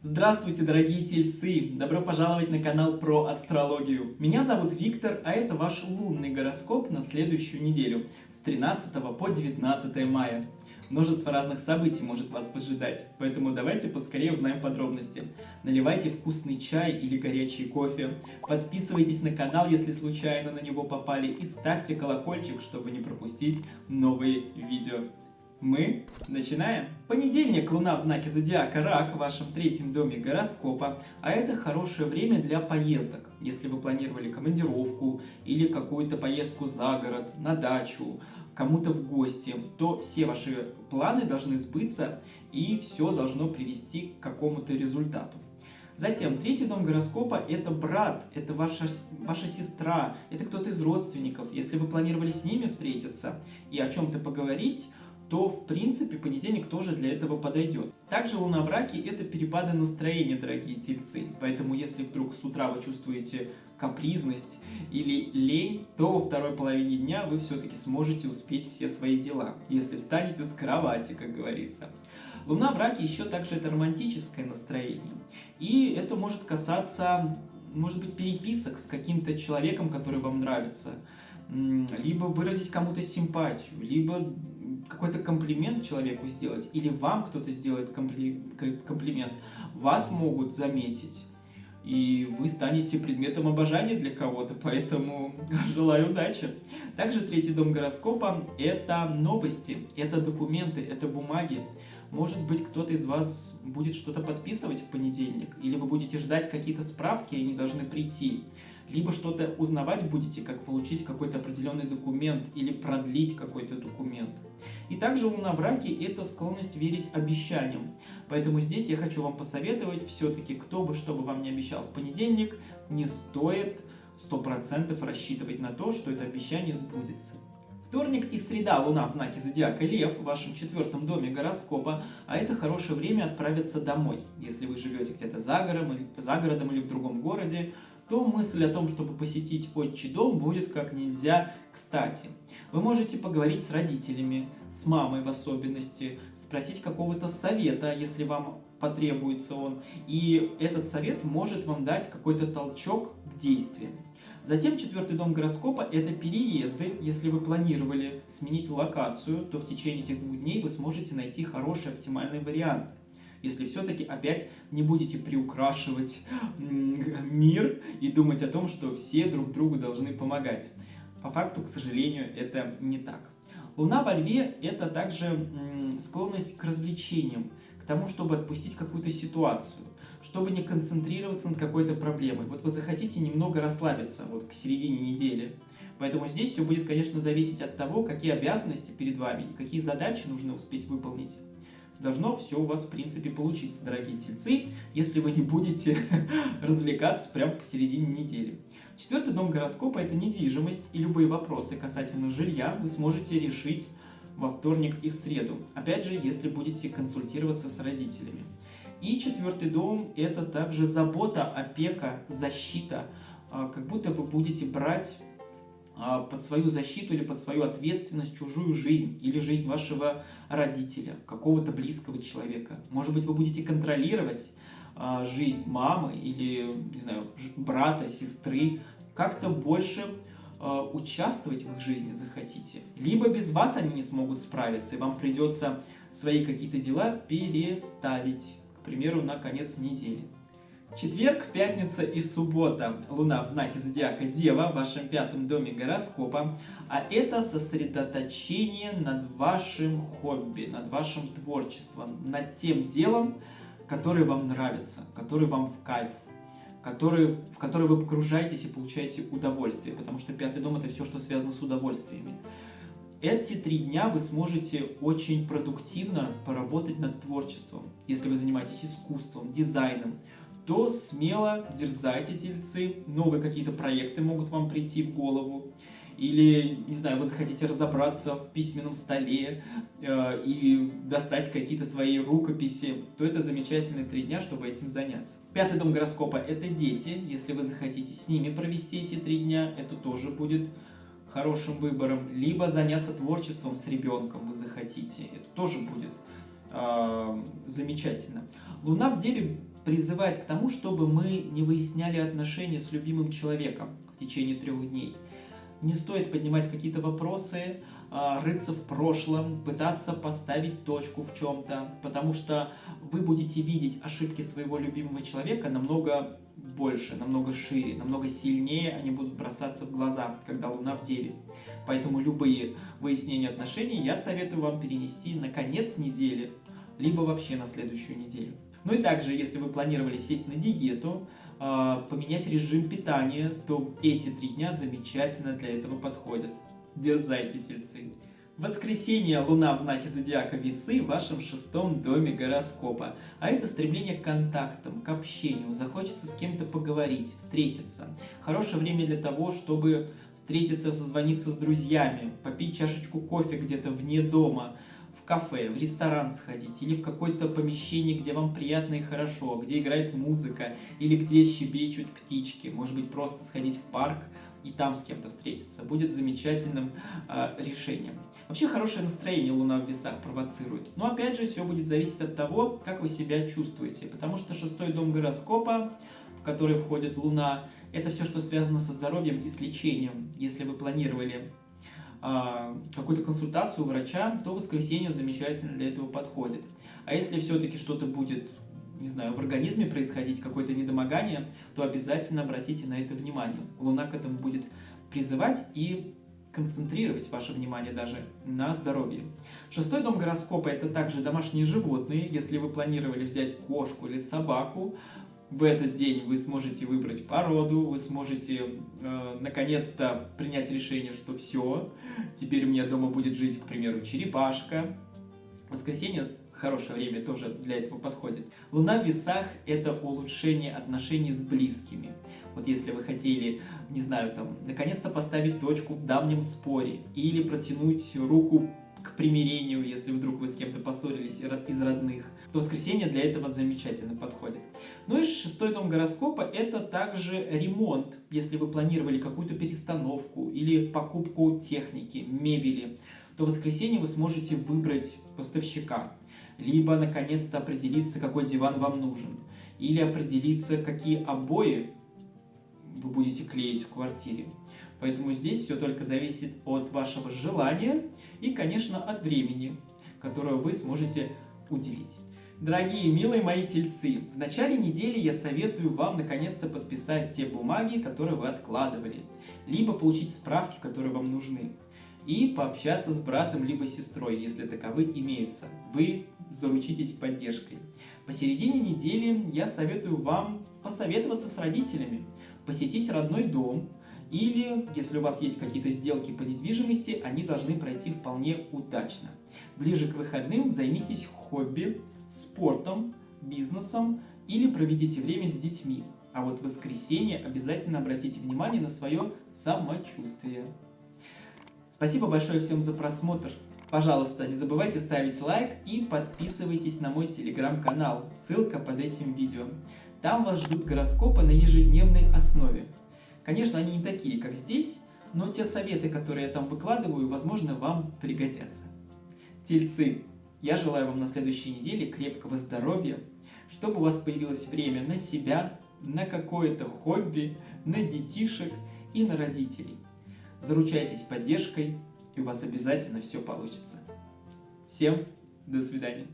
Здравствуйте, дорогие тельцы! Добро пожаловать на канал про астрологию. Меня зовут Виктор, а это ваш лунный гороскоп на следующую неделю с 13 по 19 мая. Множество разных событий может вас поджидать, поэтому давайте поскорее узнаем подробности. Наливайте вкусный чай или горячий кофе, подписывайтесь на канал, если случайно на него попали, и ставьте колокольчик, чтобы не пропустить новые видео. Мы начинаем. Понедельник, Луна в знаке зодиака Рак, в вашем третьем доме гороскопа, а это хорошее время для поездок. Если вы планировали командировку или какую-то поездку за город, на дачу, кому-то в гости, то все ваши планы должны сбыться и все должно привести к какому-то результату. Затем, третий дом гороскопа – это брат, это ваша сестра, это кто-то из родственников. Если вы планировали с ними встретиться и о чем-то поговорить, то, в принципе, понедельник тоже для этого подойдет. Также Луна в Раке – это перепады настроения, дорогие тельцы. Поэтому, если вдруг с утра вы чувствуете капризность или лень, то во второй половине дня вы все-таки сможете успеть все свои дела, если встанете с кровати, как говорится. Луна в Раке еще также это романтическое настроение. И это может касаться, может быть, переписок с каким-то человеком, который вам нравится, либо выразить кому-то симпатию, либо какой-то комплимент человеку сделать, или вам кто-то сделает комплимент, вас могут заметить, и вы станете предметом обожания для кого-то, поэтому желаю удачи. Также третий дом гороскопа – это новости, это документы, это бумаги. Может быть, кто-то из вас будет что-то подписывать в понедельник, или вы будете ждать какие-то справки, и они должны прийти. Либо что-то узнавать будете, как получить какой-то определенный документ или продлить какой-то документ. И также Луна в Раке – это склонность верить обещаниям. Поэтому здесь я хочу вам посоветовать, все-таки, кто бы что бы вам не обещал в понедельник, не стоит 100% рассчитывать на то, что это обещание сбудется. Вторник и среда, Луна в знаке зодиака Лев, в вашем четвертом доме гороскопа, а это хорошее время отправиться домой. Если вы живете где-то за городом или в другом городе, то мысль о том, чтобы посетить отчий дом, будет как нельзя кстати. Вы можете поговорить с родителями, с мамой в особенности, спросить какого-то совета, если вам потребуется он, и этот совет может вам дать какой-то толчок к действиям. Затем четвертый дом гороскопа – это переезды. Если вы планировали сменить локацию, то в течение этих 2 дней вы сможете найти хороший оптимальный вариант. Если все-таки опять не будете приукрашивать мир и думать о том, что все друг другу должны помогать. По факту, к сожалению, это не так. Луна во Льве – это также склонность к развлечениям, к тому, чтобы отпустить какую-то ситуацию, чтобы не концентрироваться над какой-то проблемой. Вот вы захотите немного расслабиться вот к середине недели. Поэтому здесь все будет, конечно, зависеть от того, какие обязанности перед вами и какие задачи нужно успеть выполнить. Должно все у вас, в принципе, получиться, дорогие тельцы, если вы не будете развлекаться прямо посередине недели. Четвертый дом гороскопа – это недвижимость, и любые вопросы касательно жилья вы сможете решить во вторник и в среду. Опять же, если будете консультироваться с родителями. И четвертый дом – это также забота, опека, защита. Как будто вы будете брать под свою защиту или под свою ответственность чужую жизнь или жизнь вашего родителя, какого-то близкого человека. Может быть, вы будете контролировать жизнь мамы или, не знаю, брата, сестры, как-то больше участвовать в их жизни захотите. Либо без вас они не смогут справиться, и вам придется свои какие-то дела переставить, к примеру, на конец недели. Четверг, пятница и суббота. Луна в знаке зодиака Дева, в вашем 5-м доме гороскопа. А это сосредоточение над вашим хобби, над вашим творчеством, над тем делом, которое вам нравится, который вам в кайф, в который вы погружаетесь и получаете удовольствие. Потому что 5-й дом – это все, что связано с удовольствиями. Эти 3 дня вы сможете очень продуктивно поработать над творчеством. Если вы занимаетесь искусством, дизайном, то смело дерзайте, тельцы. Новые какие-то проекты могут вам прийти в голову. Или, не знаю, вы захотите разобраться в письменном столе и достать какие-то свои рукописи, то это замечательные 3 дня, чтобы этим заняться. 5-й дом гороскопа – это дети. Если вы захотите с ними провести эти 3 дня, это тоже будет хорошим выбором. Либо заняться творчеством с ребенком вы захотите, это тоже будет замечательно. Луна в Деве призывает к тому, чтобы мы не выясняли отношения с любимым человеком в течение 3 дней. Не стоит поднимать какие-то вопросы, рыться в прошлом, пытаться поставить точку в чем-то, потому что вы будете видеть ошибки своего любимого человека намного больше, намного шире, намного сильнее они будут бросаться в глаза, когда Луна в Деве. Поэтому любые выяснения отношений я советую вам перенести на конец недели, либо вообще на следующую неделю. Ну и также, если вы планировали сесть на диету, поменять режим питания, то эти 3 дня замечательно для этого подходят. Дерзайте, тельцы! В воскресенье Луна в знаке зодиака Весы в вашем 6-м доме гороскопа. А это стремление к контактам, к общению. Захочется с кем-то поговорить, встретиться. Хорошее время для того, чтобы встретиться, созвониться с друзьями, попить чашечку кофе где-то вне дома, в кафе, в ресторан сходить, или в какое-то помещение, где вам приятно и хорошо, где играет музыка, или где щебечут птички. Может быть, просто сходить в парк и там с кем-то встретиться. Будет замечательным решением. Вообще, хорошее настроение Луна в Весах провоцирует. Но опять же, все будет зависеть от того, как вы себя чувствуете. Потому что 6-й дом гороскопа, в который входит Луна, это все, что связано со здоровьем и с лечением. Если вы планировали какую-то консультацию у врача, то воскресенье замечательно для этого подходит. А если все-таки что-то будет, не знаю, в организме происходить, какое-то недомогание, то обязательно обратите на это внимание. Луна к этому будет призывать и концентрировать ваше внимание даже на здоровье. 6-й дом гороскопа — это также домашние животные. Если вы планировали взять кошку или собаку, в этот день вы сможете выбрать породу, вы сможете наконец-то принять решение, что все, теперь у меня дома будет жить, к примеру, черепашка. Воскресенье — хорошее время тоже для этого подходит. Луна в Весах — это улучшение отношений с близкими. Вот если вы хотели, не знаю, там, наконец-то поставить точку в давнем споре или протянуть руку к примирению, если вдруг вы с кем-то поссорились из родных, то воскресенье для этого замечательно подходит. Ну и 6-й дом гороскопа — это также ремонт. Если вы планировали какую-то перестановку или покупку техники, мебели, то в воскресенье вы сможете выбрать поставщика, либо наконец-то определиться, какой диван вам нужен, или определиться, какие обои вы будете клеить в квартире. Поэтому здесь все только зависит от вашего желания и, конечно, от времени, которое вы сможете уделить. Дорогие, милые мои тельцы, в начале недели я советую вам наконец-то подписать те бумаги, которые вы откладывали, либо получить справки, которые вам нужны, и пообщаться с братом либо сестрой, если таковы имеются. Вы заручитесь поддержкой. Посередине недели я советую вам посоветоваться с родителями, посетить родной дом, или, если у вас есть какие-то сделки по недвижимости, они должны пройти вполне удачно. Ближе к выходным займитесь хобби, спортом, бизнесом или проведите время с детьми. А вот в воскресенье обязательно обратите внимание на свое самочувствие. Спасибо большое всем за просмотр. Пожалуйста, не забывайте ставить лайк и подписывайтесь на мой телеграм-канал. Ссылка под этим видео. Там вас ждут гороскопы на ежедневной основе. Конечно, они не такие, как здесь, но те советы, которые я там выкладываю, возможно, вам пригодятся. Тельцы, я желаю вам на следующей неделе крепкого здоровья, чтобы у вас появилось время на себя, на какое-то хобби, на детишек и на родителей. Заручайтесь поддержкой, и у вас обязательно все получится. Всем до свидания.